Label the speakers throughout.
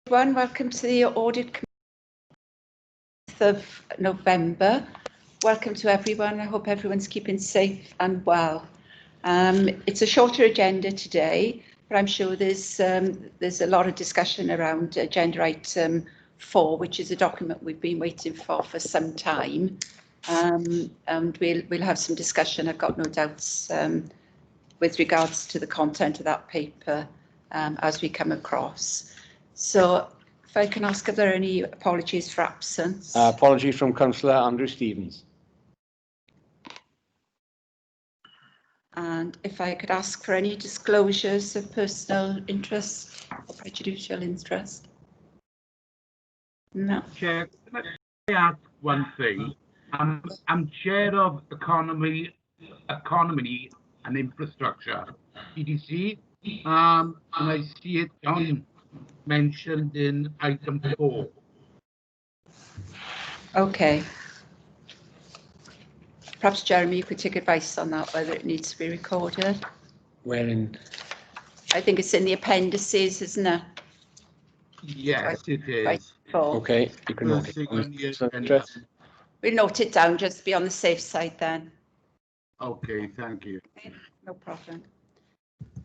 Speaker 1: Everyone, welcome to the Audit Committee of November. Welcome to everyone. I hope everyone's keeping safe and well. It's a shorter agenda today, but I'm sure there's a lot of discussion around agenda item 4, which is a document we've been waiting for some time. And we'll have some discussion, I've got no doubts, with regards to the content of that paper as we come across. So if I can ask if there are any apologies for absence.
Speaker 2: Apologies from Councillor Andrew Stevens.
Speaker 1: And if I could ask for any disclosures of personal interest or prejudicial interest. No.
Speaker 3: Chair, can I ask one thing? I'm chair of economy and infrastructure, EDC, and I see it mentioned in item 4.
Speaker 1: Okay. Perhaps Jeremy, you could take advice on that, whether it needs to be recorded.
Speaker 2: Wherein?
Speaker 1: I think it's in the appendices, isn't it?
Speaker 3: Yes, it is.
Speaker 1: Right.
Speaker 2: Okay, you can note it.
Speaker 1: We'll note it down just to be on the safe side then.
Speaker 3: Okay, thank you.
Speaker 1: Okay, no problem.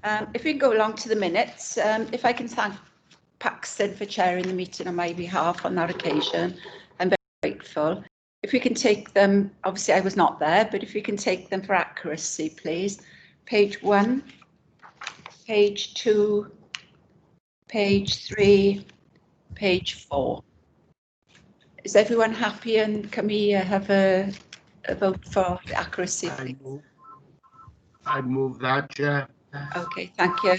Speaker 1: If we can go along to the minutes, if I can thank Paxton for chairing the meeting on my behalf on that occasion, I'm very grateful. If we can take them, obviously I was not there, but if we can take them for accuracy, please. Page 1, page 2, page 3, page 4. Is everyone happy, and can we have a vote for the accuracy?
Speaker 3: I move that, Chair.
Speaker 1: Okay, thank you.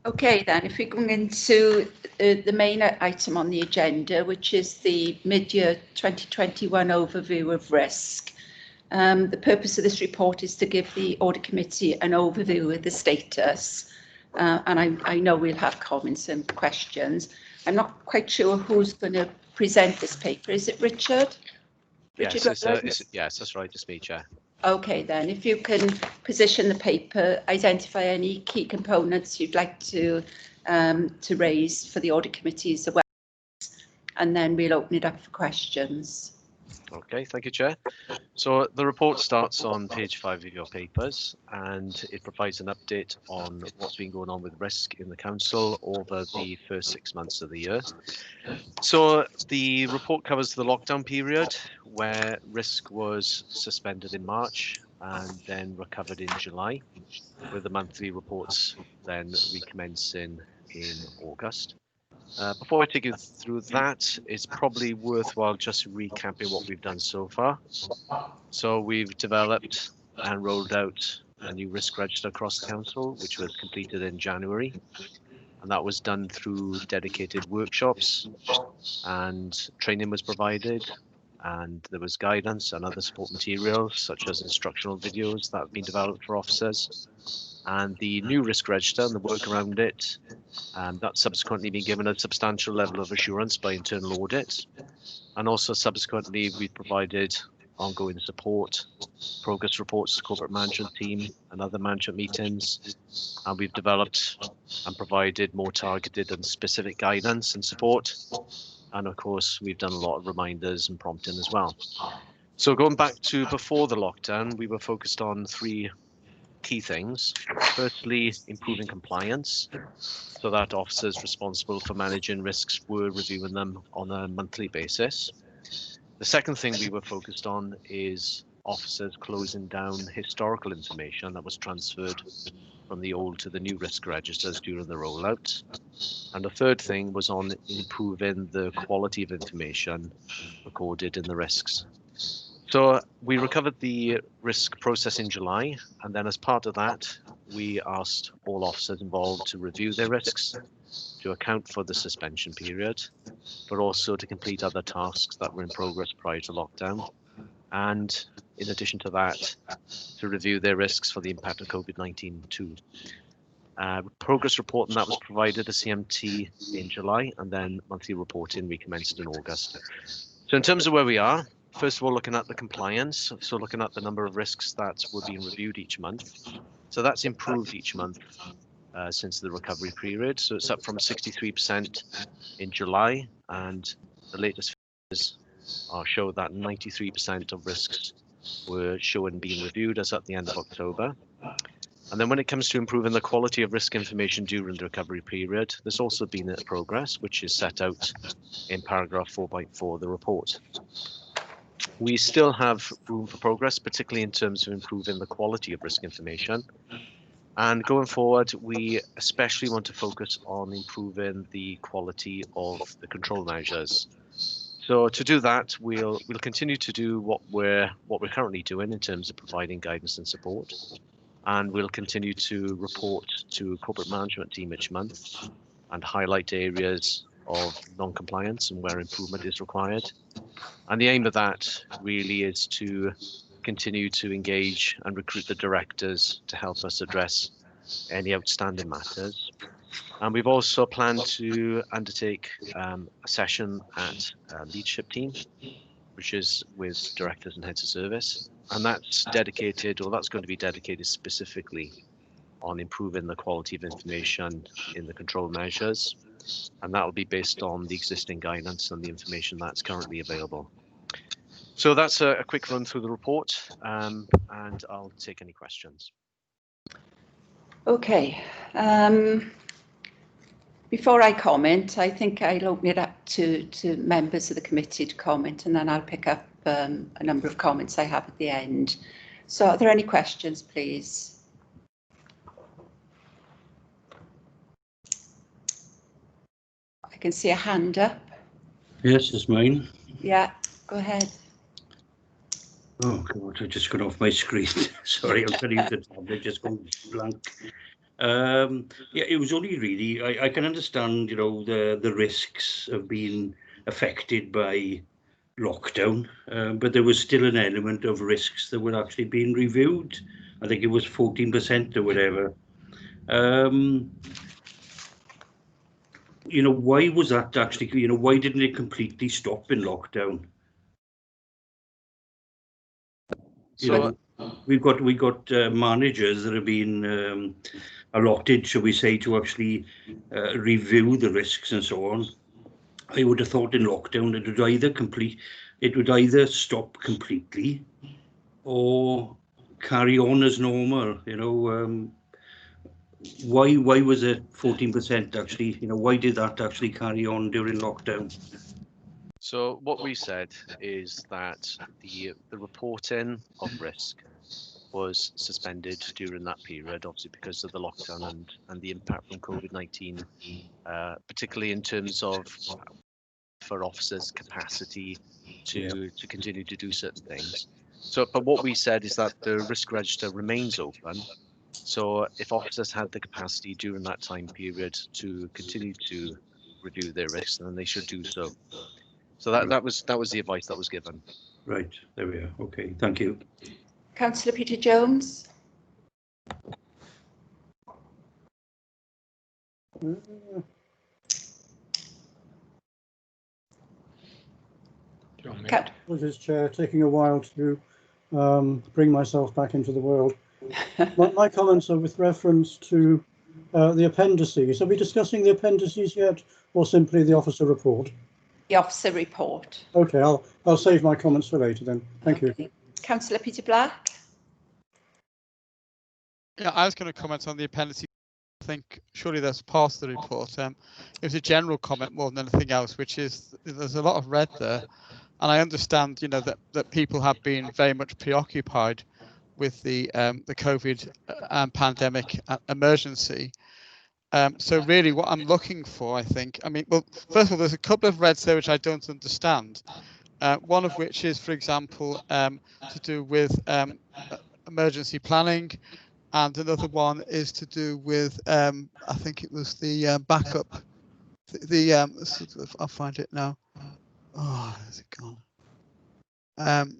Speaker 1: Okay, then, if we're going into the main item on the agenda, which is the mid-year 2021 overview of risk. The purpose of this report is to give the Audit Committee an overview of the status, and I know we'll have comments and questions. I'm not quite sure who's going to present this paper. Is it Richard?
Speaker 4: Yes, yes, that's right, it's me, Chair.
Speaker 1: Okay, then, if you can position the paper, identify any key components you'd like to raise for the Audit Committee's awareness, and then we'll open it up for questions.
Speaker 4: Okay, thank you, Chair. So the report starts on page 5 of your papers, and it provides an update on what's been going on with risk in the council over the first 6 months of the year. So the report covers the lockdown period, where risk was suspended in March and then recovered in July, with the monthly reports then recommencing in August. Before I take you through that, it's probably worthwhile just recapping what we've done so far. So we've developed and rolled out a new risk register across the council, which was completed in January. And that was done through dedicated workshops, and training was provided, and there was guidance and other support materials, such as instructional videos that have been developed for officers. And the new risk register and the work around it, that's subsequently been given a substantial level of assurance by internal audit. And also subsequently, we provided ongoing support, progress reports to the corporate management team and other management meetings. And we've developed and provided more targeted and specific guidance and support. And of course, we've done a lot of reminders and prompting as well. So going back to before the lockdown, we were focused on 3 key things. Firstly, improving compliance, so that officers responsible for managing risks were reviewing them on a monthly basis. The second thing we were focused on is officers closing down historical information that was transferred from the old to the new risk registers during the rollout. And the third thing was on improving the quality of information recorded in the risks. So we recovered the risk process in July, and then as part of that, we asked all officers involved to review their risks, to account for the suspension period, but also to complete other tasks that were in progress prior to lockdown. And in addition to that, to review their risks for the impact of COVID-19 too. Progress report, and that was provided to CMT in July, and then monthly reporting recommenced in August. So in terms of where we are, first of all, looking at the compliance, so looking at the number of risks that were being reviewed each month. So that's improved each month since the recovery period. So it's up from 63% in July, and the latest figures show that 93% of risks were shown being reviewed as at the end of October. And then when it comes to improving the quality of risk information during the recovery period, there's also been a progress, which is set out in paragraph 4.4 of the report. We still have room for progress, particularly in terms of improving the quality of risk information. And going forward, we especially want to focus on improving the quality of the control measures. So to do that, we'll continue to do what we're currently doing in terms of providing guidance and support. And we'll continue to report to corporate management team each month and highlight areas of non-compliance and where improvement is required. And the aim of that really is to continue to engage and recruit the directors to help us address any outstanding matters. And we've also planned to undertake a session at leadership team, which is with directors and heads of service. And that's dedicated, or that's going to be dedicated specifically on improving the quality of information in the control measures. And that will be based on the existing guidance and the information that's currently available. So that's a quick run through the report, and I'll take any questions.
Speaker 1: Okay. Before I comment, I think I'll open it up to members of the committee to comment, and then I'll pick up a number of comments I have at the end. So are there any questions, please? I can see a hand up.
Speaker 5: Yes, it's mine.
Speaker 1: Yeah, go ahead.
Speaker 5: Oh God, I just got off my screen. Sorry, I'm telling you the tablet just gone blank. Yeah, it was only really, I can understand, you know, the risks of being affected by lockdown, but there was still an element of risks that were actually being reviewed. I think it was 14% or whatever. You know, why was that actually, you know, why didn't it completely stop in lockdown? You know, we got managers that have been allotted, shall we say, to actually review the risks and so on. I would have thought in lockdown it would either stop completely or carry on as normal. You know, why was it 14% actually? You know, why did that actually carry on during lockdown?
Speaker 4: So what we said is that the reporting of risk was suspended during that period, obviously because of the lockdown and the impact from COVID-19, particularly in terms of for officers' capacity to continue to do certain things. So, but what we said is that the risk register remains open. So if officers had the capacity during that time period to continue to review their risks, then they should do so. So that was the advice that was given.
Speaker 5: Right, there we are. Okay, thank you.
Speaker 1: Councillor Peter Jones.
Speaker 6: As Chair, taking a while to bring myself back into the world. My comments are with reference to the appendices. Are we discussing the appendices yet, or simply the officer report?
Speaker 1: The officer report.
Speaker 6: Okay, I'll save my comments for later then. Thank you.
Speaker 1: Councillor Peter Black.
Speaker 7: Yeah, I was going to comment on the appendices. I think surely that's part of the report. It was a general comment more than anything else, which is there's a lot of red there, and I understand, you know, that people have been very much preoccupied with the COVID pandemic emergency. So really what I'm looking for, I think, I mean, well, first of all, there's a couple of reds there which I don't understand. One of which is, for example, to do with emergency planning, and another one is to do with, I think it was the backup, I'll find it now. Oh, where's it gone?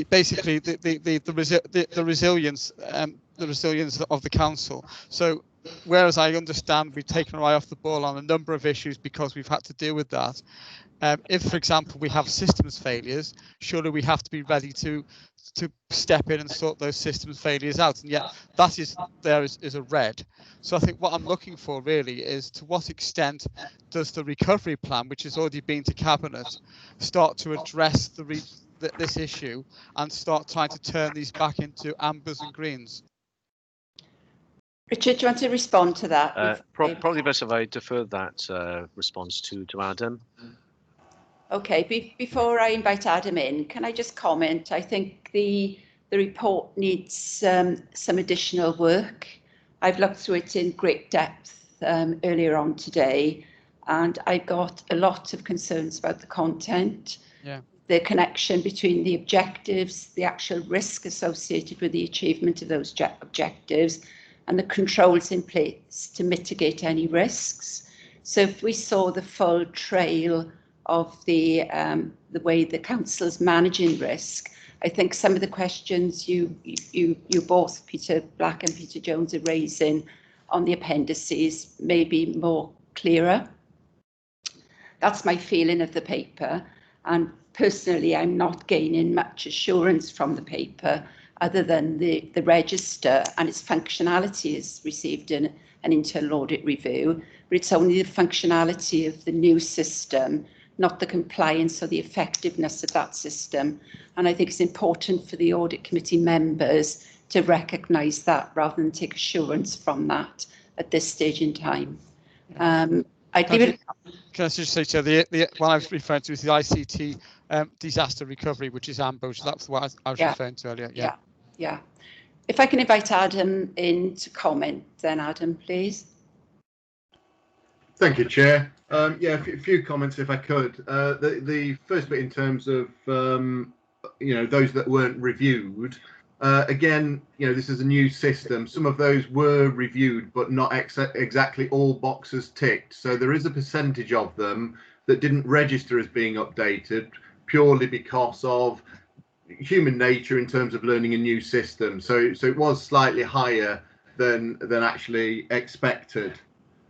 Speaker 7: Basically, the resilience of the council. So whereas I understand we've taken our eye off the ball on a number of issues because we've had to deal with that. If, for example, we have systems failures, surely we have to be ready to step in and sort those systems failures out. And yet that is a red. So I think what I'm looking for really is to what extent does the recovery plan, which has already been to Cabinet, start to address this issue and start trying to turn these back into ambers and greens?
Speaker 1: Richard, do you want to respond to that?
Speaker 4: Probably best if I defer that response to Adam.
Speaker 1: Okay, before I invite Adam in, can I just comment? I think the report needs some additional work. I've looked through it in great depth earlier on today, and I got a lot of concerns about the content, the connection between the objectives, the actual risk associated with the achievement of those objectives, and the controls in place to mitigate any risks. So if we saw the full trail of the way the council's managing risk, I think some of the questions you both, Peter Black and Peter Jones, are raising on the appendices may be more clearer. That's my feeling of the paper, and personally I'm not gaining much assurance from the paper other than the register and its functionality is received in an internal audit review, but it's only the functionality of the new system, not the compliance or the effectiveness of that system. And I think it's important for the audit committee members to recognise that rather than take assurance from that at this stage in time. Can I
Speaker 7: just say, so the one I was referring to is the ICT disaster recovery, which is ambush. That's what I was referring to earlier.
Speaker 1: Yeah. If I can invite Adam in to comment, then Adam, please.
Speaker 8: Thank you, Chair. A few comments if I could. The first bit in terms of those that weren't reviewed. Again, this is a new system. Some of those were reviewed, but not exactly all boxes ticked. So there is a percentage of them that didn't register as being updated purely because of human nature in terms of learning a new system. So it was slightly higher than actually expected.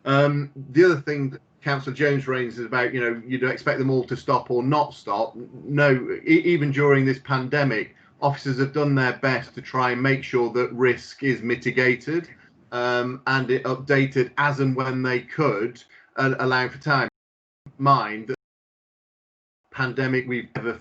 Speaker 8: The other thing that Councillor Jones raises is about, you don't expect them all to stop or not stop. No, even during this pandemic, officers have done their best to try and make sure that risk is mitigated and it updated as and when they could, allowing for time. Mind that pandemic we've ever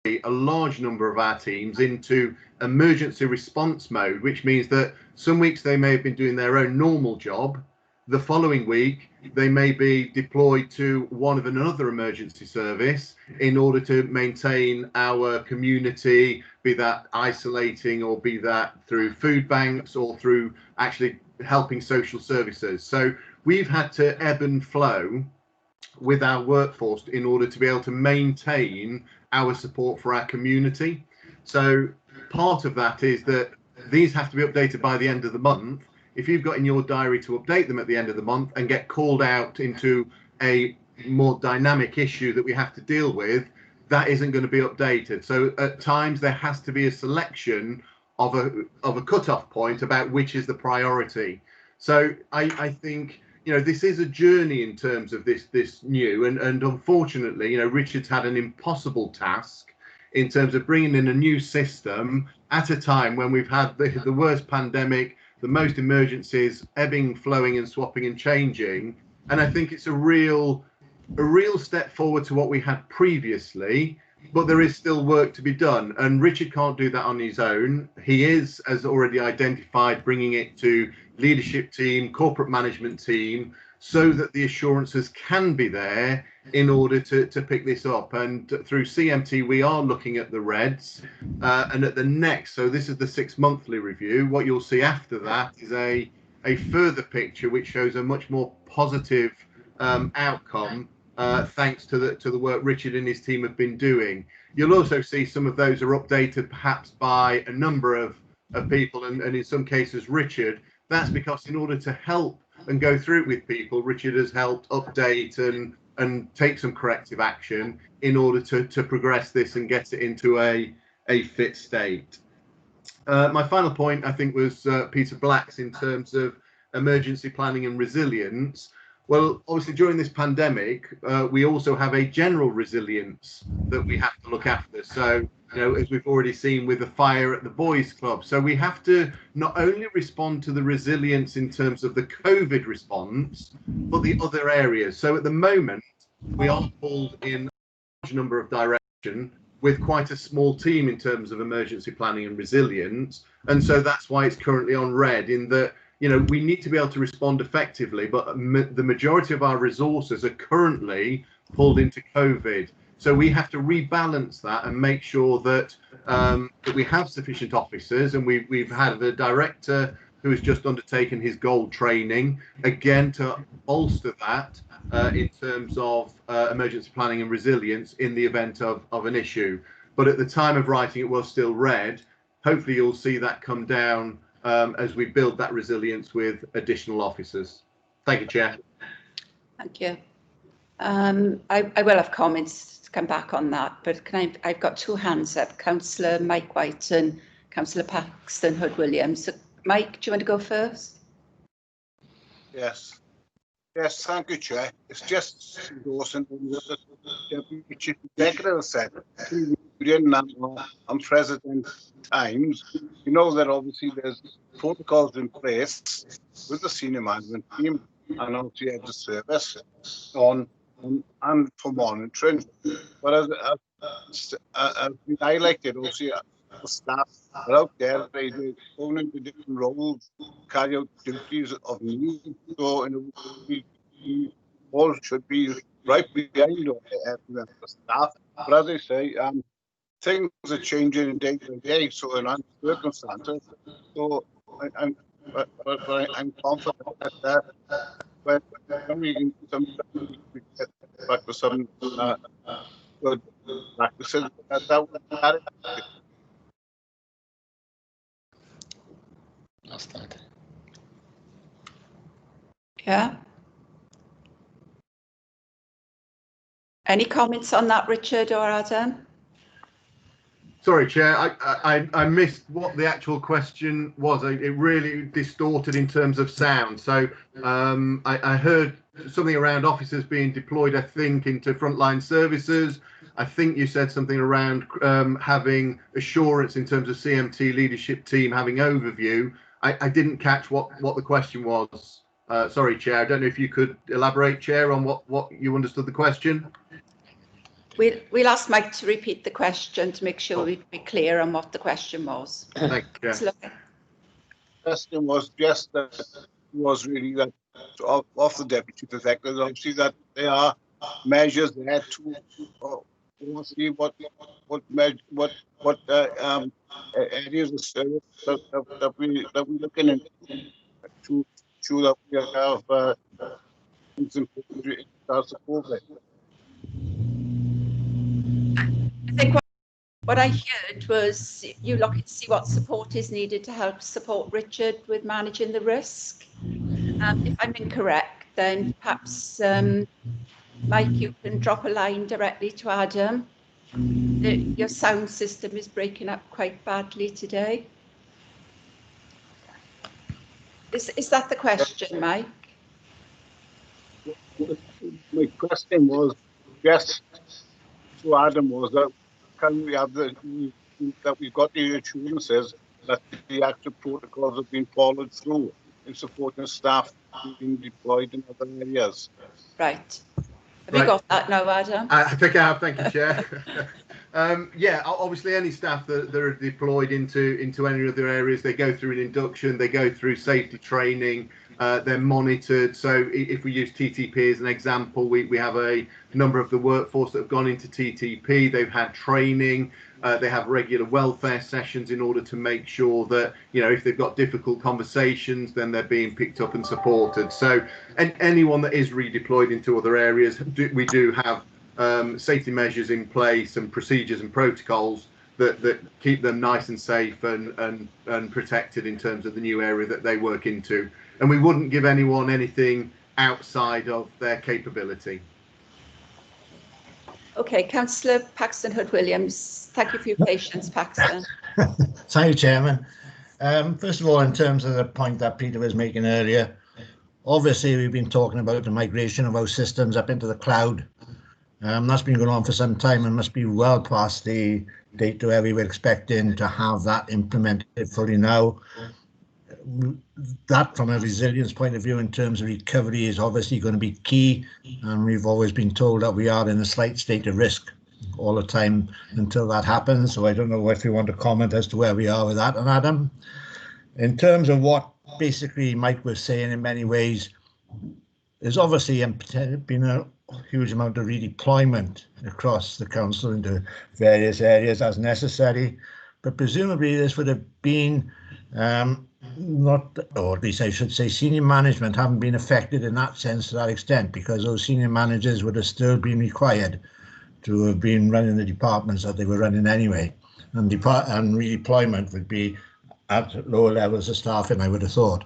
Speaker 8: a large number of our teams into emergency response mode, which means that some weeks they may have been doing their own normal job. The following week, they may be deployed to one of another emergency service in order to maintain our community, be that isolating or be that through food banks or through actually helping social services. So we've had to ebb and flow with our workforce in order to be able to maintain our support for our community. So part of that is that these have to be updated by the end of the month. If you've got in your diary to update them at the end of the month and get called out into a more dynamic issue that we have to deal with, that isn't going to be updated. So at times there has to be a selection of a cutoff point about which is the priority. So I think this is a journey in terms of this new and unfortunately, Richard's had an impossible task in terms of bringing in a new system at a time when we've had the worst pandemic, the most emergencies, ebbing, flowing and swapping and changing. And I think it's a real step forward to what we had previously, but there is still work to be done. And Richard can't do that on his own. He is, as already identified, bringing it to leadership team, corporate management team, so that the assurances can be there in order to pick this up. And through CMT, we are looking at the reds and at the next. So this is the 6 monthly review. What you'll see after that is a further picture, which shows a much more positive outcome, thanks to the work Richard and his team have been doing. You'll also see some of those are updated perhaps by a number of people and in some cases Richard. That's because in order to help and go through it with people, Richard has helped update and take some corrective action in order to progress this and get it into a fit state. My final point, I think, was Peter Black's in terms of emergency planning and resilience. Well, obviously, during this pandemic, we also have a general resilience that we have to look after. So, as we've already seen with the fire at the boys' club. So we have to not only respond to the resilience in terms of the COVID response, but the other areas. So at the moment, we are pulled in a large number of directions with quite a small team in terms of emergency planning and resilience. And so that's why it's currently on red, in that, we need to be able to respond effectively, but the majority of our resources are currently pulled into COVID. So we have to rebalance that and make sure that that we have sufficient officers, and we've had a director who has just undertaken his gold training, again, to bolster that in terms of emergency planning and resilience in the event of an issue. But at the time of writing, it was still red. Hopefully you'll see that come down as we build that resilience with additional officers. Thank you, Chair.
Speaker 1: Thank you. I will have comments to come back on that, but I've got two hands up, Councillor Mike White and Councillor Paxton Hood-Williams. So, Mike, do you want to go first?
Speaker 9: Yes, thank you, Chair. It's just endorsing what the Deputy Chief Executive said. During unprecedented times, you know that obviously there's protocols in place with the senior management team and obviously at the service on and for monitoring. But as we highlighted, obviously the staff are out there, they're going into different roles, carry out duties of need. So we all should be right behind the staff. But as I say, things are changing day to day, so in other circumstances. So I'm confident that when we get back to some good practices, that would carry.
Speaker 1: Yeah. Any comments on that, Richard or Adam?
Speaker 8: Sorry, Chair, I missed what the actual question was. It really distorted in terms of sound. So I heard something around officers being deployed, I think, into frontline services. I think you said something around having assurance in terms of CMT leadership team having overview. I didn't catch what the question was. Sorry, Chair. I don't know if you could elaborate, Chair, on what you understood the question.
Speaker 1: We'll ask Mike to repeat the question to make sure we're clear on what the question was.
Speaker 8: Thank you.
Speaker 9: The question was just that was really that of the Deputy Chief Executive, obviously that there are measures there to see what areas of service that we're looking into to ensure that we have things in regards to COVID.
Speaker 1: I think what I heard was you look and see what support is needed to help support Richard with managing the risk. If I'm incorrect, then perhaps Mike, you can drop a line directly to Adam. Your sound system is breaking up quite badly today. Is that the question, Mike?
Speaker 9: My question was, yes, to Adam, was that can we have that we've got the assurances that the active protocols have been followed through in supporting staff being deployed in other areas?
Speaker 1: Right. Have you got that now, Adam?
Speaker 8: I think I have. Thank you, Chair. Yeah, obviously any staff that are deployed into any other areas, they go through an induction, they go through safety training, they're monitored. So if we use TTP as an example, we have a number of the workforce that have gone into TTP. They've had training, they have regular welfare sessions in order to make sure that, if they've got difficult conversations, then they're being picked up and supported. So anyone that is redeployed into other areas, we do have safety measures in place and procedures and protocols that keep them nice and safe and protected in terms of the new area that they work into. And we wouldn't give anyone anything outside of their capability.
Speaker 1: Okay, Councillor Paxton Hood-Williams, thank you for your patience, Paxton.
Speaker 10: Thank you, Chairman. First of all, in terms of the point that Peter was making earlier, obviously we've been talking about the migration of our systems up into the cloud. That's been going on for some time and must be well past the date where we were expecting to have that implemented fully now. That, from a resilience point of view, in terms of recovery, is obviously going to be key, and we've always been told that we are in a slight state of risk all the time until that happens. So I don't know if you want to comment as to where we are with that. And Adam, in terms of what basically Mike was saying, in many ways, there's obviously been a huge amount of redeployment across the council into various areas as necessary, but presumably this would have been not, or at least I should say, senior management haven't been affected in that sense to that extent, because those senior managers would have still been required to have been running the departments that they were running anyway, and redeployment would be at lower levels of staffing, I would have thought.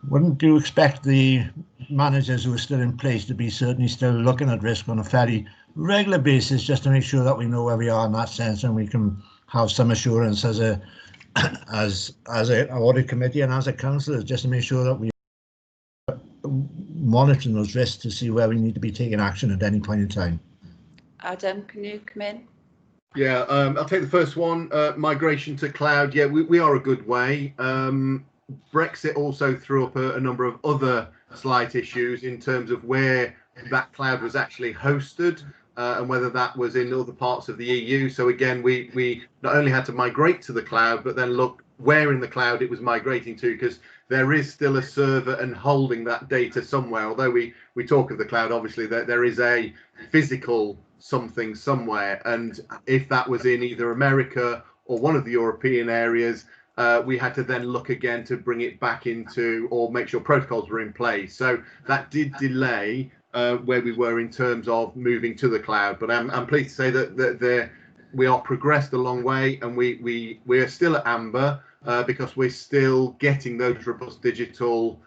Speaker 10: Wouldn't you expect the managers who are still in place to be certainly still looking at risk on a fairly regular basis, just to make sure that we know where we are in that sense, and we can have some assurance as an audit committee and as a council, just to make sure that we are monitoring those risks to see where we need to be taking action at any point in time?
Speaker 1: Adam, can you come in?
Speaker 8: Yeah, I'll take the first one. Migration to cloud. Yeah, we are a good way. Brexit also threw up a number of other slight issues in terms of where that cloud was actually hosted and whether that was in other parts of the EU. So again, we not only had to migrate to the cloud, but then look where in the cloud it was migrating to, because there is still a server and holding that data somewhere. Although we talk of the cloud, obviously there is a physical something somewhere, and if that was in either America or one of the European areas, we had to then look again to bring it back into, or make sure protocols were in place. So that did delay where we were in terms of moving to the cloud. But I'm pleased to say that we are progressed a long way, and we are still at amber because we're still getting those robust digital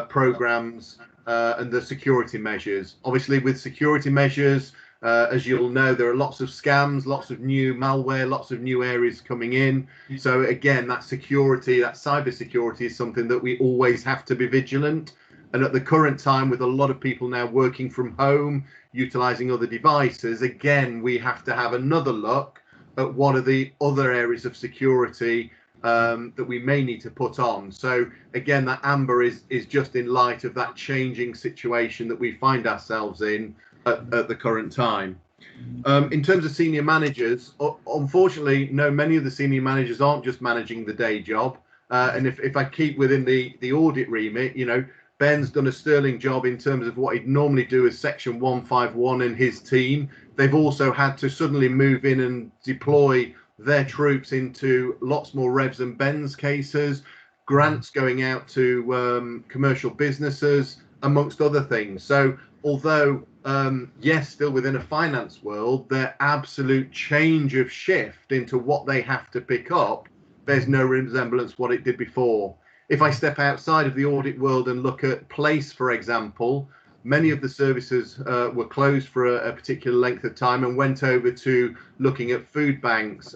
Speaker 8: programs and the security measures. Obviously, with security measures, as you'll know, there are lots of scams, lots of new malware, lots of new areas coming in. So again, that security, that cyber security, is something that we always have to be vigilant. And at the current time, with a lot of people now working from home, utilizing other devices, again, we have to have another look at what are the other areas of security that we may need to put on. So again, that amber is just in light of that changing situation that we find ourselves in at the current time. In terms of senior managers, unfortunately, no, many of the senior managers aren't just managing the day job. And if I keep within the audit remit, you know, Ben's done a sterling job in terms of what he'd normally do as Section 151 and his team. They've also had to suddenly move in and deploy their troops into lots more Revs and Ben's cases, grants going out to commercial businesses, amongst other things. So although, yes, still within a finance world, their absolute change of shift into what they have to pick up, there's no resemblance what it did before. If I step outside of the audit world and look at Place, for example, many of the services were closed for a particular length of time and went over to looking at food banks,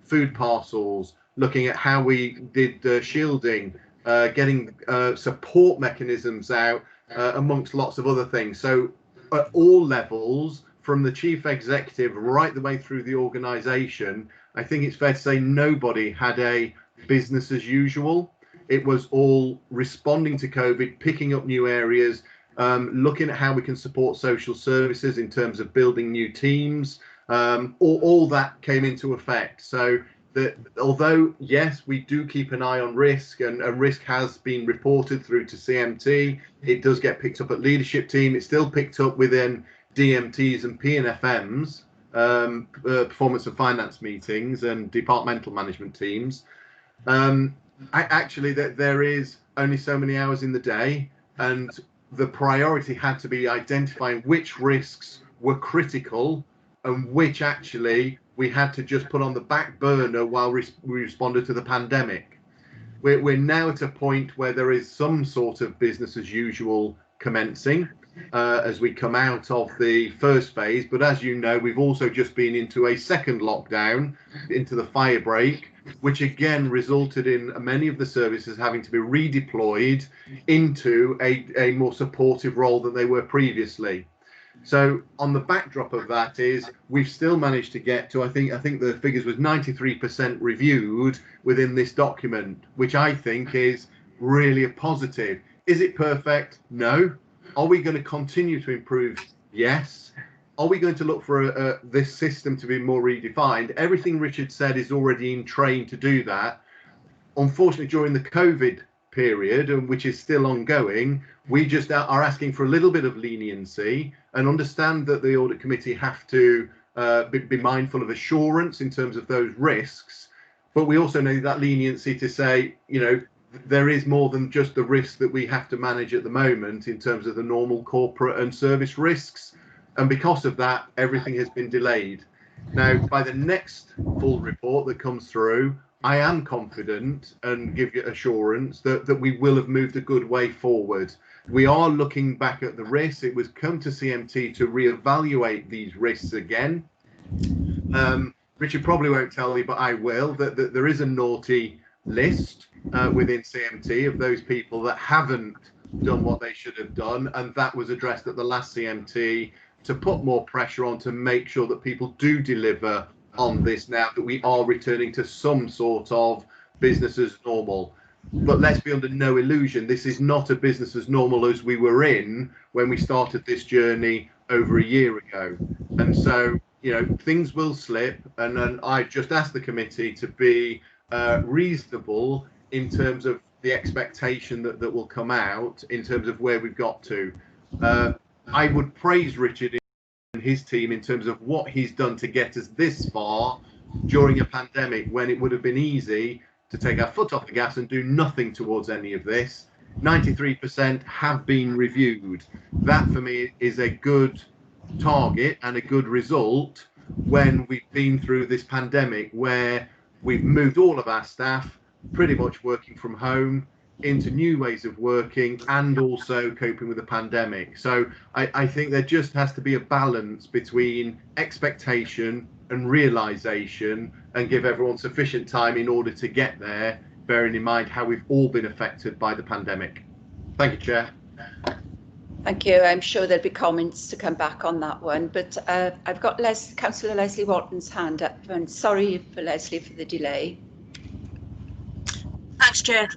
Speaker 8: food parcels, looking at how we did shielding, getting support mechanisms out, amongst lots of other things. So at all levels, from the chief executive right the way through the organisation, I think it's fair to say nobody had a business as usual. It was all responding to COVID, picking up new areas, looking at how we can support social services in terms of building new teams. All that came into effect. So that although, yes, we do keep an eye on risk, and risk has been reported through to CMT, it does get picked up at leadership team. It's still picked up within DMTs and P&FMs, performance and finance meetings, and departmental management teams. Actually, that there is only so many hours in the day, and the priority had to be identifying which risks were critical and which actually we had to just put on the back burner while we responded to the pandemic. We're now at a point where there is some sort of business as usual commencing. as we come out of the first phase. But as you know, we've also just been into a second lockdown, into the fire break, which again resulted in many of the services having to be redeployed into a more supportive role than they were previously. So on the backdrop of that is we've still managed to get to, I think the figures was 93% reviewed within this document, which I think is really a positive. Is it perfect? No. Are we going to continue to improve? Yes. Are we going to look for this system to be more redefined? Everything Richard said is already in train to do that. Unfortunately, during the COVID period, which is still ongoing, we just are asking for a little bit of leniency and understand that the audit committee have to be mindful of assurance in terms of those risks. But we also need that leniency to say, you know, there is more than just the risk that we have to manage at the moment in terms of the normal corporate and service risks. And because of that, everything has been delayed. Now, by the next full report that comes through, I am confident and give you assurance that we will have moved a good way forward. We are looking back at the risks. It was come to CMT to reevaluate these risks again. Richard probably won't tell you, but I will, that there is a naughty list within CMT of those people that haven't done what they should have done. And that was addressed at the last CMT to put more pressure on to make sure that people do deliver on this now that we are returning to some sort of business as normal. But let's be under no illusion, this is not a business as normal as we were in when we started this journey over a year ago. And so, you know, things will slip, and then I just asked the committee to be reasonable in terms of the expectation that will come out in terms of where we've got to. I would praise Richard and his team in terms of what he's done to get us this far during a pandemic when it would have been easy to take our foot off the gas and do nothing towards any of this. 93% have been reviewed. That for me is a good target and a good result when we've been through this pandemic where we've moved all of our staff pretty much working from home into new ways of working and also coping with the pandemic. So I think there just has to be a balance between expectation and realization and give everyone sufficient time in order to get there, bearing in mind how we've all been affected by the pandemic. Thank you, Chair.
Speaker 1: Thank you. I'm sure there'll be comments to come back on that one, but I've got Councillor Leslie Walton's hand up, and sorry for Leslie for the delay.
Speaker 11: Thanks, Chair.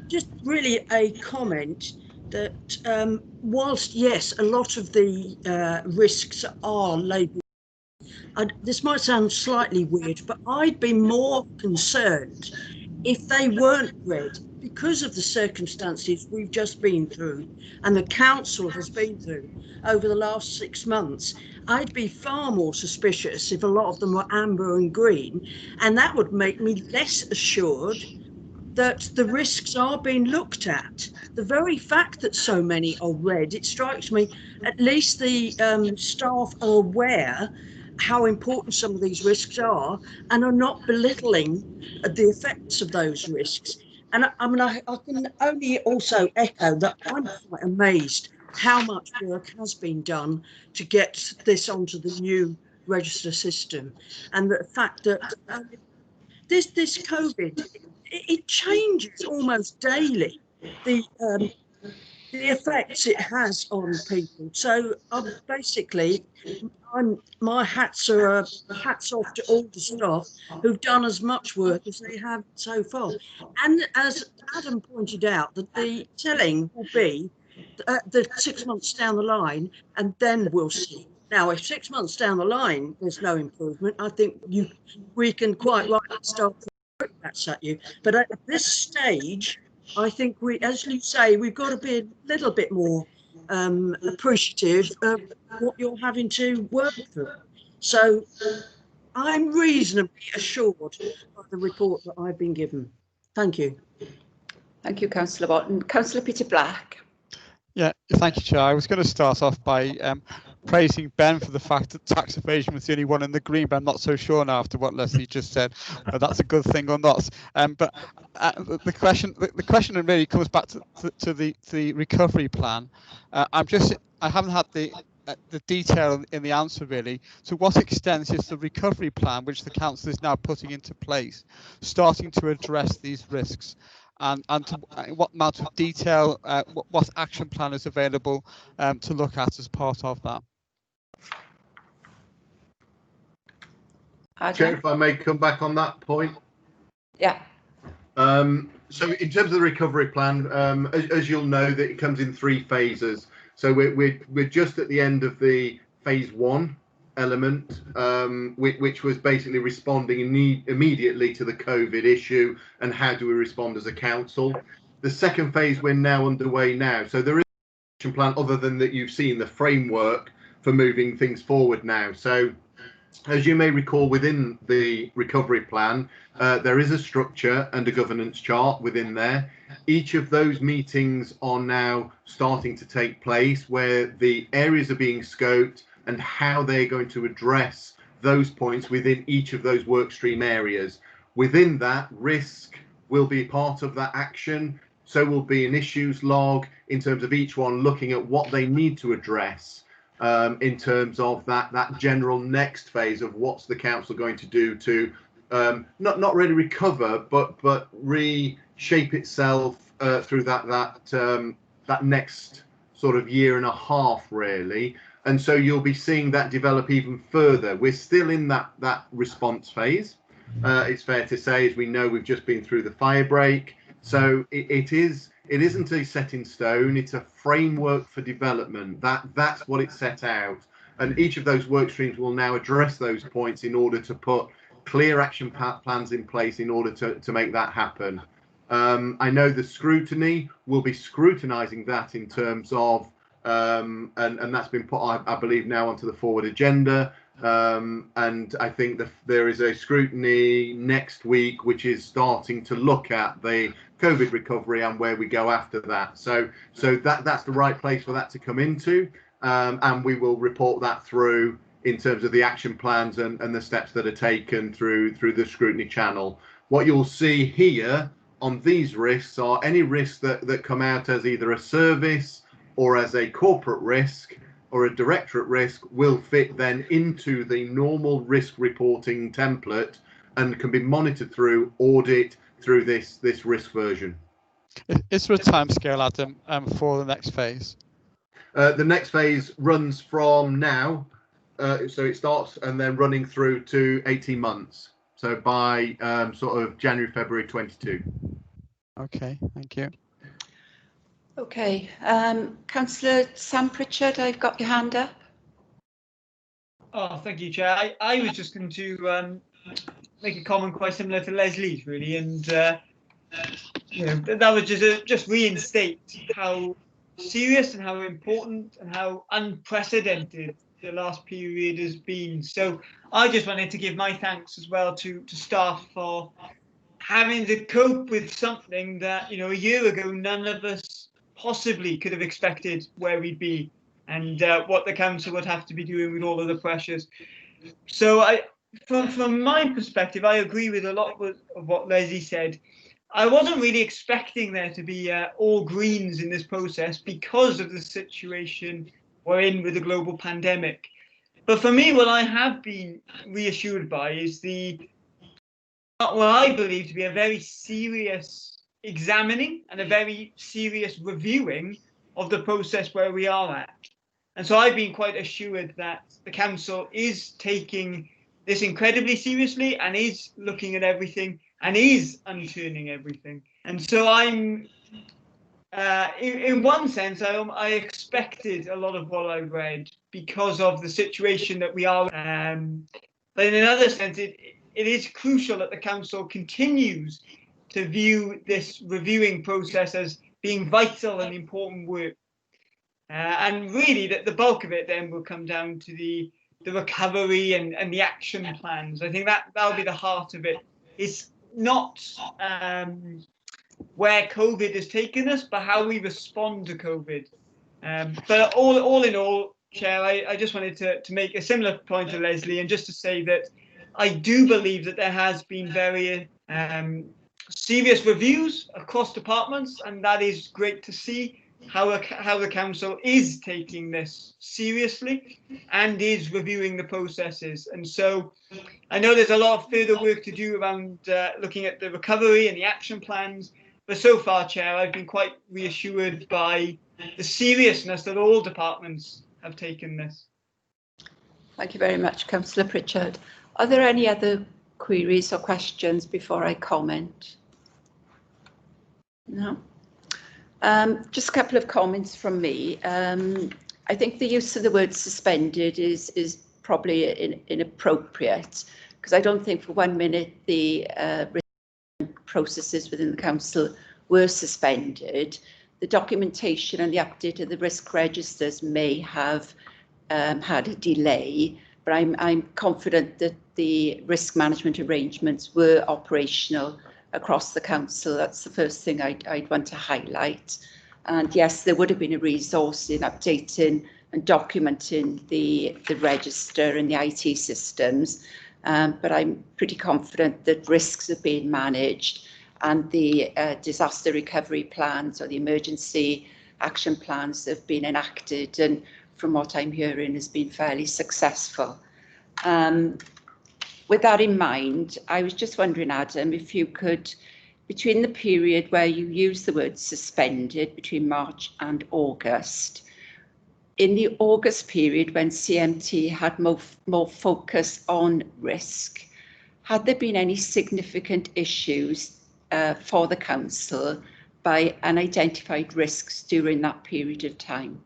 Speaker 11: Just really a comment that whilst, yes, a lot of the risks are labelled, this might sound slightly weird, but I'd be more concerned if they weren't read because of the circumstances we've just been through and the council has been through over the last 6 months. I'd be far more suspicious if a lot of them were amber and green, and that would make me less assured that the risks are being looked at. The very fact that so many are red, it strikes me at least the staff are aware how important some of these risks are and are not belittling the effects of those risks. And I mean, I can only also echo that I'm quite amazed how much work has been done to get this onto the new register system, and the fact that this COVID, it changes almost daily the effects it has on people. So basically, my hats off to all the staff who've done as much work as they have so far. And as Adam pointed out, that the telling will be the 6 months down the line, and then we'll see. Now, if 6 months down the line there's no improvement, I think we can quite rightly start to that at you. But at this stage, I think we, as you say, we've got to be a little bit more appreciative of what you're having to work through. So I'm reasonably assured by the report that I've been given. Thank you.
Speaker 1: Thank you, Councillor Walton. Councillor Peter Black.
Speaker 7: Yeah, thank you, Chair. I was going to start off by praising Ben for the fact that tax evasion was the only one in the green, but I'm not so sure now after what Leslie just said whether that's a good thing or not. But the question really comes back to the recovery plan. I haven't had the detail in the answer really. To what extent is the recovery plan, which the council is now putting into place, starting to address these risks? And to what amount of detail, what action plan is available to look at as part of that?
Speaker 8: Chair, if I may come back on that point.
Speaker 1: Yeah.
Speaker 8: So in terms of the recovery plan, as you'll know, that it comes in 3 phases. So we're just at the end of the phase 1 element, which was basically responding immediately to the COVID issue and how do we respond as a council. The second phase we're now underway now. So there is an action plan other than that you've seen the framework for moving things forward now. So as you may recall, within the recovery plan, there is a structure and a governance chart within there. Each of those meetings are now starting to take place where the areas are being scoped and how they're going to address those points within each of those work stream areas. Within that, risk will be part of that action. So will be an issues log in terms of each one looking at what they need to address. In terms of that general next phase of what's the council going to do to not really recover, but reshape itself through that next sort of year and a half, really. And so you'll be seeing that develop even further. We're still in that response phase. It's fair to say, as we know, we've just been through the fire break. So it isn't a set in stone. It's a framework for development. That's what it set out. And each of those work streams will now address those points in order to put clear action plans in place in order to make that happen. I know the scrutiny will be scrutinizing that in terms of, and that's been put, I believe, now onto the forward agenda. And I think there is a scrutiny next week, which is starting to look at the COVID recovery and where we go after that. So that's the right place for that to come into. And we will report that through in terms of the action plans and the steps that are taken through the scrutiny channel. What you'll see here on these risks are any risks that come out as either a service or as a corporate risk or a directorate risk will fit then into the normal risk reporting template and can be monitored through audit through this risk version.
Speaker 7: Is there a timescale, Adam, for the next phase?
Speaker 8: The next phase runs from now, so it starts and then running through to 18 months. So by sort of January, February 22.
Speaker 7: Okay, thank you.
Speaker 1: Okay, Councillor Sam Pritchard, I've got your hand up.
Speaker 12: Oh, thank you, Chair. I was just going to make a comment quite similar to Leslie's, really, and you know, that would just reinstate how serious and how important and how unprecedented the last period has been. So I just wanted to give my thanks as well to staff for having to cope with something that, you know, a year ago none of us possibly could have expected where we'd be and what the council would have to be doing with all of the pressures. So from my perspective, I agree with a lot of what Leslie said. I wasn't really expecting there to be all greens in this process because of the situation we're in with the global pandemic. But for me, what I have been reassured by is what I believe to be a very serious examining and a very serious reviewing of the process where we are at. And so I've been quite assured that the council is taking this incredibly seriously and is looking at everything and is unturning everything. And so I'm, in one sense, I expected a lot of what I read because of the situation that we are. But in another sense, it is crucial that the council continues to view this reviewing process as being vital and important work. And really that the bulk of it then will come down to the recovery and the action plans. I think that'll be the heart of it. It's not where COVID has taken us, but how we respond to COVID. But all in all, Chair, I just wanted to make a similar point to Leslie, and just to say that I do believe that there has been very serious reviews across departments, and that is great to see how the council is taking this seriously and is reviewing the processes. And so I know there's a lot of further work to do around looking at the recovery and the action plans, but so far, Chair, I've been quite reassured by the seriousness that all departments have taken this.
Speaker 1: Thank you very much, Councillor Pritchard. Are there any other queries or questions before I comment? No. Just a couple of comments from me. I think the use of the word suspended is probably inappropriate, because I don't think for 1 minute the processes within the council were suspended. The documentation and the update of the risk registers may have had a delay, but I'm confident that the risk management arrangements were operational across the council. That's the first thing I'd want to highlight. And yes, there would have been a resource in updating and documenting the register and the IT systems, but I'm pretty confident that risks are being managed, and the disaster recovery plans or the emergency action plans have been enacted, and from what I'm hearing has been fairly successful. With that in mind, I was just wondering, Adam, if you could, between the period where you use the word suspended, between March and August, in the August period when CMT had more focus on risk, had there been any significant issues for the council by unidentified risks during that period of time?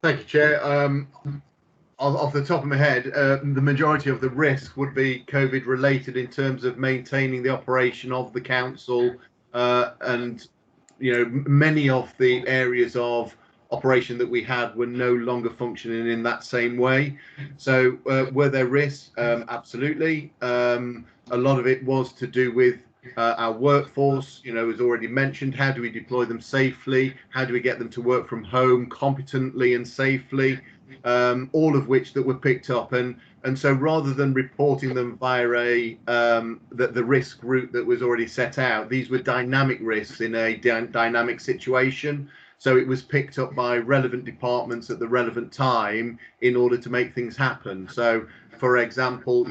Speaker 8: Thank you, Chair. Off the top of my head, the majority of the risk would be COVID related in terms of maintaining the operation of the council, and many of the areas of operation that we had were no longer functioning in that same way. So were there risks? Absolutely. A lot of it was to do with our workforce, as already mentioned. How do we deploy them safely? How do we get them to work from home competently and safely? All of which that were picked up, and so rather than reporting them via the risk route that was already set out, these were dynamic risks in a dynamic situation. So it was picked up by relevant departments at the relevant time in order to make things happen. So, for example,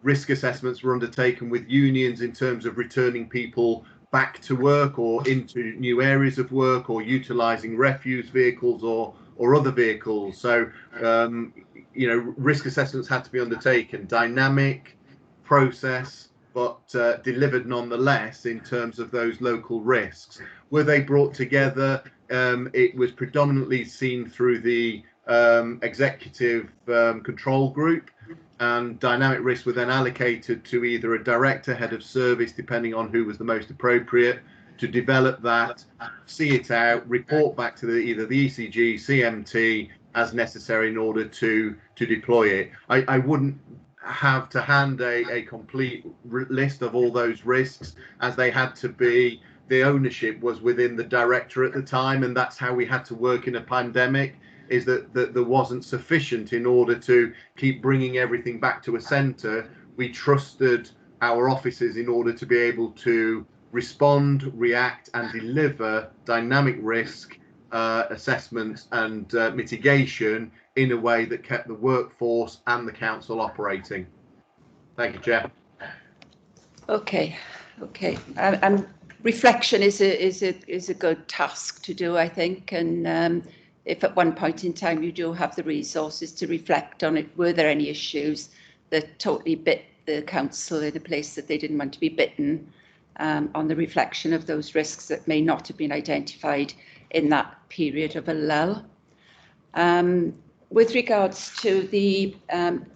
Speaker 8: risk assessments were undertaken with unions in terms of returning people back to work or into new areas of work, or utilising refuse vehicles or other vehicles. So, risk assessments had to be undertaken, dynamic process, but delivered nonetheless in terms of those local risks. Were they brought together? It was predominantly seen through the executive control group, and dynamic risks were then allocated to either a director, head of service, depending on who was the most appropriate, to develop that, see it out, report back to either the ECG, CMT as necessary in order to deploy it. I wouldn't have to hand a complete list of all those risks, as they had to be, the ownership was within the director at the time, and that's how we had to work in a pandemic, is that there wasn't sufficient in order to keep bringing everything back to a centre. We trusted our offices in order to be able to respond, react and deliver dynamic risk assessments and mitigation in a way that kept the workforce and the council operating. Thank you, Chair.
Speaker 1: Okay. And reflection is a good task to do, I think, and if at one point in time you do have the resources to reflect on it, were there any issues that totally bit the council in a place that they didn't want to be bitten, on the reflection of those risks that may not have been identified in that period of a lull. With regards to the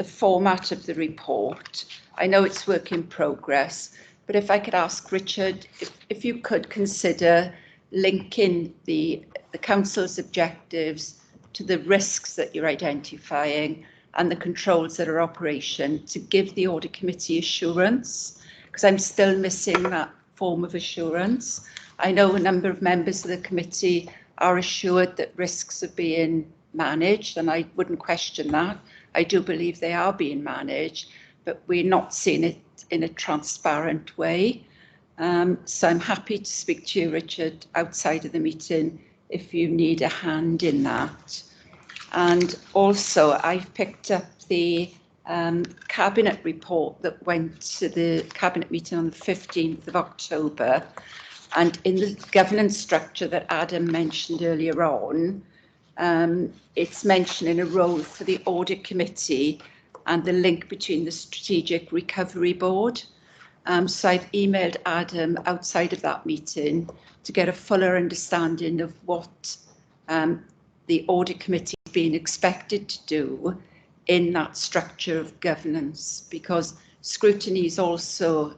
Speaker 1: format of the report, I know it's work in progress, but if I could ask Richard, if you could consider linking the council's objectives to the risks that you're identifying and the controls that are operation, to give the audit committee assurance, because I'm still missing that form of assurance. I know a number of members of the committee are assured that risks are being managed, and I wouldn't question that. I do believe they are being managed, but we're not seeing it in a transparent way. So I'm happy to speak to you, Richard, outside of the meeting if you need a hand in that. And also, I've picked up the Cabinet report that went to the Cabinet meeting on the 15th of October. And in the governance structure that Adam mentioned earlier on, it's mentioning a role for the Audit Committee and the link between the Strategic Recovery Board. So I've emailed Adam outside of that meeting to get a fuller understanding of what the Audit Committee is being expected to do in that structure of governance, because scrutiny is also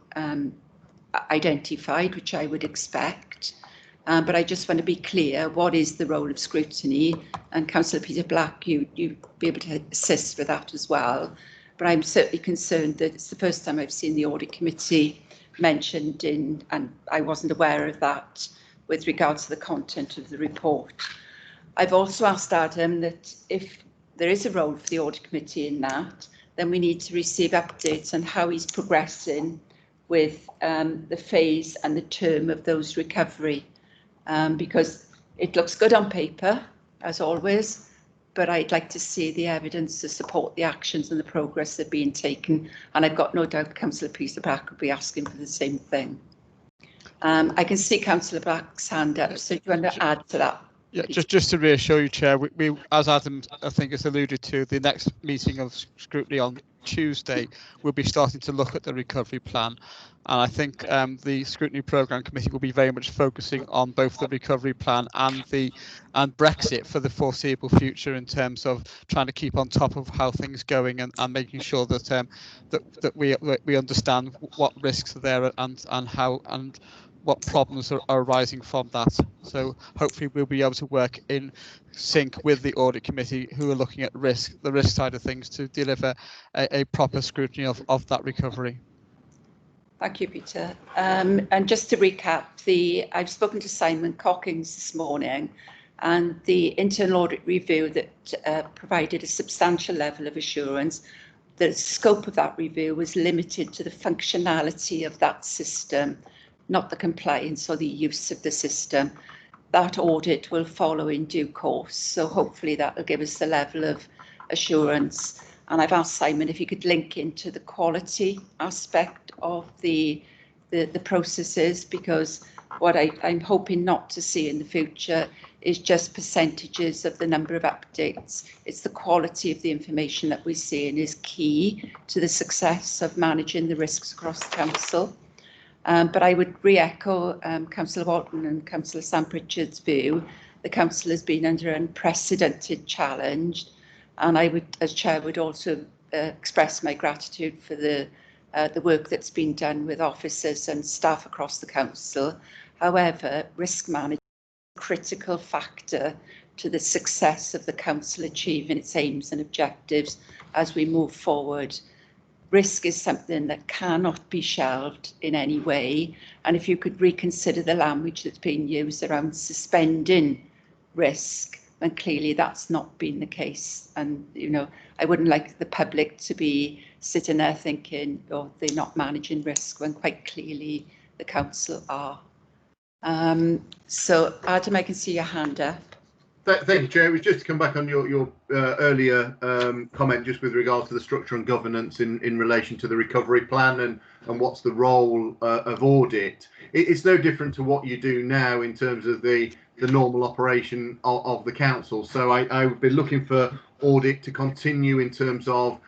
Speaker 1: identified, which I would expect. But I just want to be clear, what is the role of scrutiny? And Councillor Peter Black, you'd be able to assist with that as well. But I'm certainly concerned that it's the first time I've seen the Audit Committee mentioned in, and I wasn't aware of that with regards to the content of the report. I've also asked Adam that if there is a role for the Audit Committee in that, then we need to receive updates on how he's progressing with the phase and the term of those recovery, because it looks good on paper, as always, but I'd like to see the evidence to support the actions and the progress that are being taken. And I've got no doubt Councillor Peter Black will be asking for the same thing. I can see Councillor Black's hand up, so do you want to add to that?
Speaker 7: Yeah, just to reassure you, Chair, we as Adam, I think, has alluded to, the next meeting of scrutiny on Tuesday, we'll be starting to look at the recovery plan. And I think the Scrutiny Programme Committee will be very much focusing on both the recovery plan and Brexit for the foreseeable future, in terms of trying to keep on top of how things are going and making sure that that we understand what risks are there and how and what problems are arising from that. So hopefully we'll be able to work in sync with the Audit Committee, who are looking at the risk side of things, to deliver a proper scrutiny of that recovery.
Speaker 1: Thank you, Peter. And just to recap, I've spoken to Simon Cockings this morning, and the internal audit review that provided a substantial level of assurance. The scope of that review was limited to the functionality of that system, not the compliance or the use of the system. That audit will follow in due course, so hopefully that will give us the level of assurance. And I've asked Simon if he could link into the quality aspect of the processes, because what I'm hoping not to see in the future is just percentages of the number of updates. It's the quality of the information that we're seeing is key to the success of managing the risks across the council. But I would re-echo Councillor Walton and Councillor Sam Pritchard's view. The council has been under unprecedented challenge, and I would, as chair, would also express my gratitude for the work that's been done with officers and staff across the council. However, risk management is a critical factor to the success of the council achieving its aims and objectives as we move forward. Risk is something that cannot be shelved in any way, and if you could reconsider the language that's being used around suspending risk, then clearly that's not been the case. And I wouldn't like the public to be sitting there thinking, oh, they're not managing risk, when quite clearly the council are. So Adam, I can see your hand up.
Speaker 8: Thank you, Chair. It was just to come back on your earlier comment, just with regards to the structure and governance in relation to the recovery plan and what's the role of audit. It's no different to what you do now in terms of the normal operation of the council. So I would be looking for audit to continue in terms of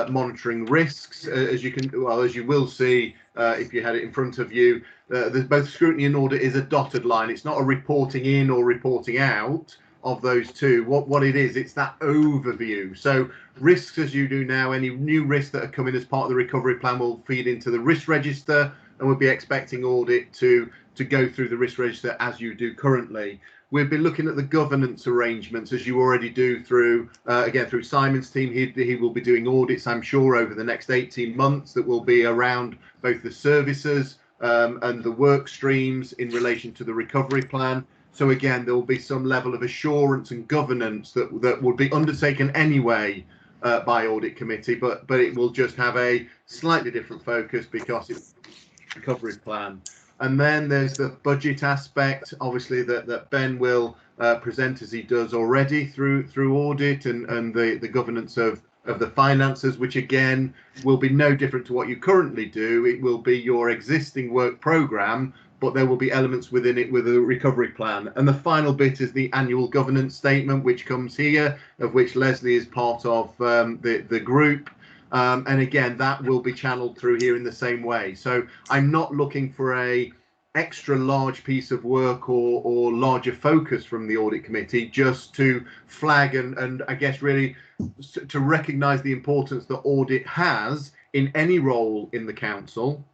Speaker 8: monitoring risks, as you will see if you had it in front of you. Both scrutiny and audit is a dotted line. It's not a reporting in or reporting out of those two. What it is, it's that overview. So risks, as you do now, any new risks that are coming as part of the recovery plan will feed into the risk register, and we'll be expecting audit to go through the risk register as you do currently. We'll be looking at the governance arrangements, as you already do through through Simon's team. He will be doing audits, I'm sure, over the next 18 months that will be around both the services and the work streams in relation to the recovery plan. So again, there will be some level of assurance and governance that would be undertaken anyway by Audit Committee, but it will just have a slightly different focus because it's a recovery plan. And then there's the budget aspect, obviously, that Ben will present as he does already through Audit and the governance of the finances, which again will be no different to what you currently do. It will be your existing work programme, but there will be elements within it with a recovery plan. And the final bit is the annual governance statement, which comes here, of which Leslie is part of the group. And again, that will be channeled through here in the same way. So I'm not looking for a extra large piece of work or larger focus from the Audit Committee, just to flag and I guess really to recognise the importance that audit has in any role in the council.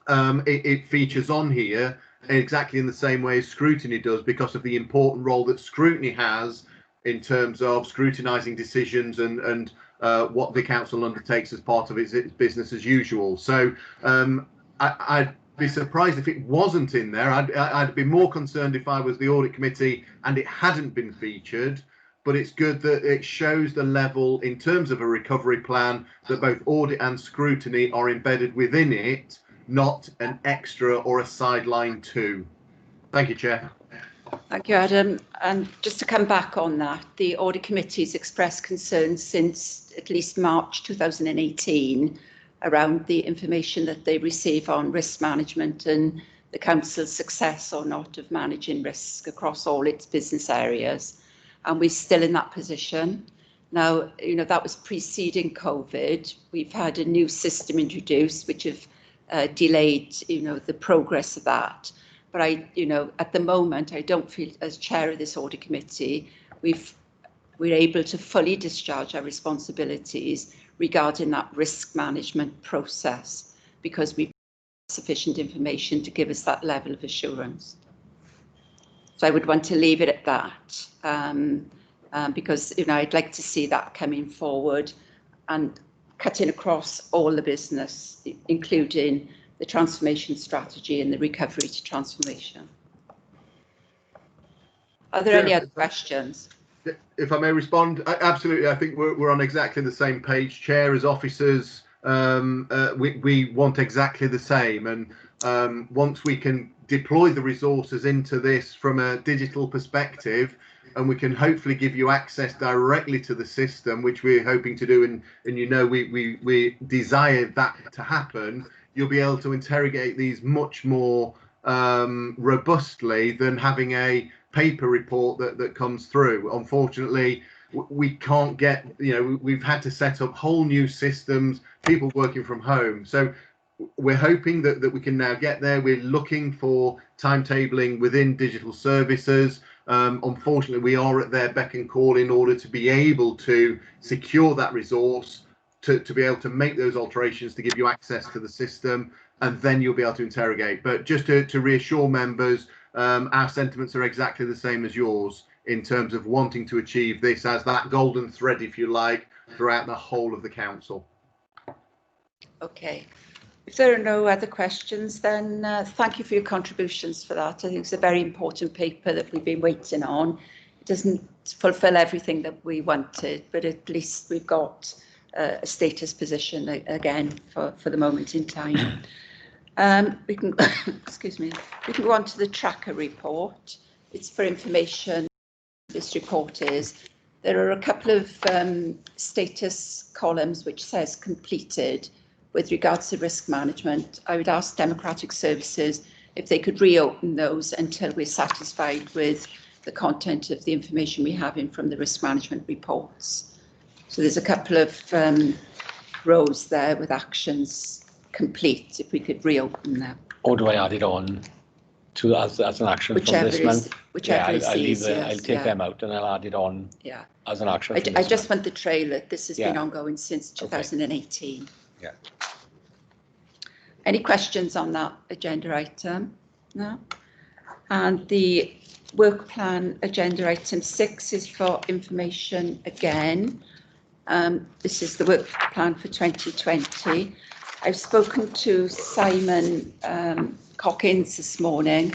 Speaker 8: It features on here exactly in the same way as scrutiny does, because of the important role that scrutiny has in terms of scrutinising decisions and what the council undertakes as part of its business as usual. So I'd be surprised if it wasn't in there. I'd be more concerned if I was the Audit Committee and it hadn't been featured. But it's good that it shows the level in terms of a recovery plan that both audit and scrutiny are embedded within it, not an extra or a sideline too. Thank you, Chair.
Speaker 1: Thank you, Adam. And just to come back on that, the Audit Committee has expressed concerns since at least March 2018 around the information that they receive on risk management and the Council's success or not of managing risk across all its business areas. And we're still in that position. Now, that was preceding COVID. We've had a new system introduced, which have delayed, the progress of that. But at the moment, I don't feel, as chair of this Audit Committee, we're able to fully discharge our responsibilities regarding that risk management process, because we've sufficient information to give us that level of assurance. So I would want to leave it at that, because I'd like to see that coming forward and cutting across all the business, including the transformation strategy and the recovery to transformation. Are there any other questions?
Speaker 8: If I may respond, absolutely. I think we're on exactly the same page, Chair. As officers, we want exactly the same, and once we can deploy the resources into this from a digital perspective, and we can hopefully give you access directly to the system, which we're hoping to do, and we desire that to happen, you'll be able to interrogate these much more robustly than having a paper report that comes through. Unfortunately, we can't get, we've had to set up whole new systems, people working from home. So we're hoping that we can now get there. We're looking for timetabling within digital services. Unfortunately, we are at their beck and call in order to be able to secure that resource, to be able to make those alterations, to give you access to the system, and then you'll be able to interrogate. But just to reassure members, our sentiments are exactly the same as yours in terms of wanting to achieve this as that golden thread, if you like, throughout the whole of the council. Okay. If there are no other questions, then thank you for your contributions for that. I think it's a very important paper that we've been waiting on. It doesn't fulfil everything that we wanted, but at least we've got a status position again for the moment in time. We can, excuse me, we can go on to the tracker report. It's for information. This report is, there are a couple of status columns which says completed with regards to risk management. I would ask Democratic Services if they could reopen those until we're satisfied with the content of the information we have in from the risk management reports. So there's a couple of rows there with actions complete, if we could reopen them.
Speaker 2: Or do I add it on to as an action from this month?
Speaker 1: Whichever is easier.
Speaker 2: I'll take them out and I'll add it on as an action.
Speaker 1: I just want the trail that this has been ongoing since 2018.
Speaker 2: Okay. Yeah.
Speaker 1: Any questions on that agenda item? No? And the work plan agenda item 6 is for information again. This is the work plan for 2020. I've spoken to Simon Cockins this morning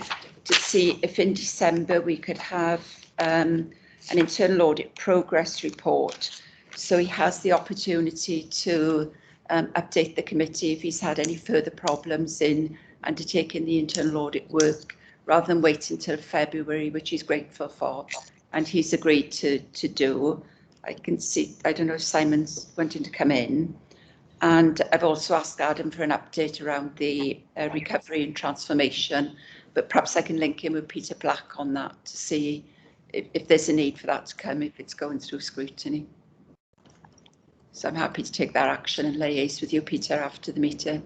Speaker 1: to see if in December we could have an internal audit progress report. So he has the opportunity to update the committee if he's had any further problems in undertaking the internal audit work, rather than wait until February, which he's grateful for, and he's agreed to do. I can see, I don't know if Simon's wanting to come in. And I've also asked Adam for an update around the recovery and transformation, but perhaps I can link in with Peter Black on that to see if there's a need for that to come, if it's going through scrutiny. So I'm happy to take that action and liaise with you, Peter, after the meeting.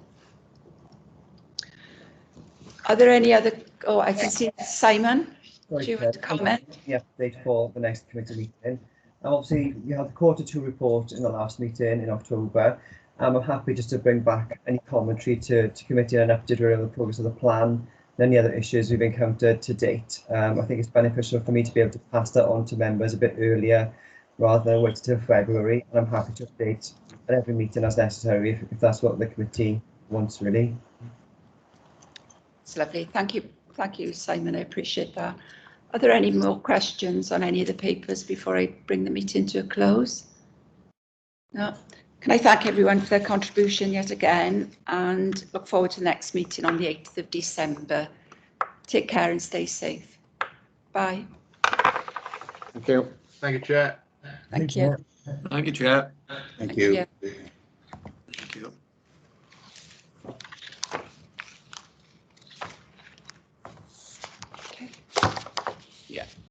Speaker 1: Are there any other, oh, I can see Simon, do you want to comment?
Speaker 13: The update for the next committee meeting. Obviously, we had the Q2 report in the last meeting in October. I'm happy just to bring back any commentary to committee and an update around the progress of the plan and any other issues we've encountered to date. I think it's beneficial for me to be able to pass that on to members a bit earlier rather than wait until February. And I'm happy to update at every meeting as necessary if that's what the committee wants, really.
Speaker 1: It's lovely. Thank you, Simon. I appreciate that. Are there any more questions on any of the papers before I bring the meeting to a close? No. Can I thank everyone for their contribution yet again, and look forward to the next meeting on the 8th of December. Take care and stay safe. Bye.
Speaker 2: Thank you.
Speaker 8: Thank you, Chair.
Speaker 1: Thank you.
Speaker 5: Thank you, Chair.
Speaker 8: Thank you.
Speaker 5: Thank you.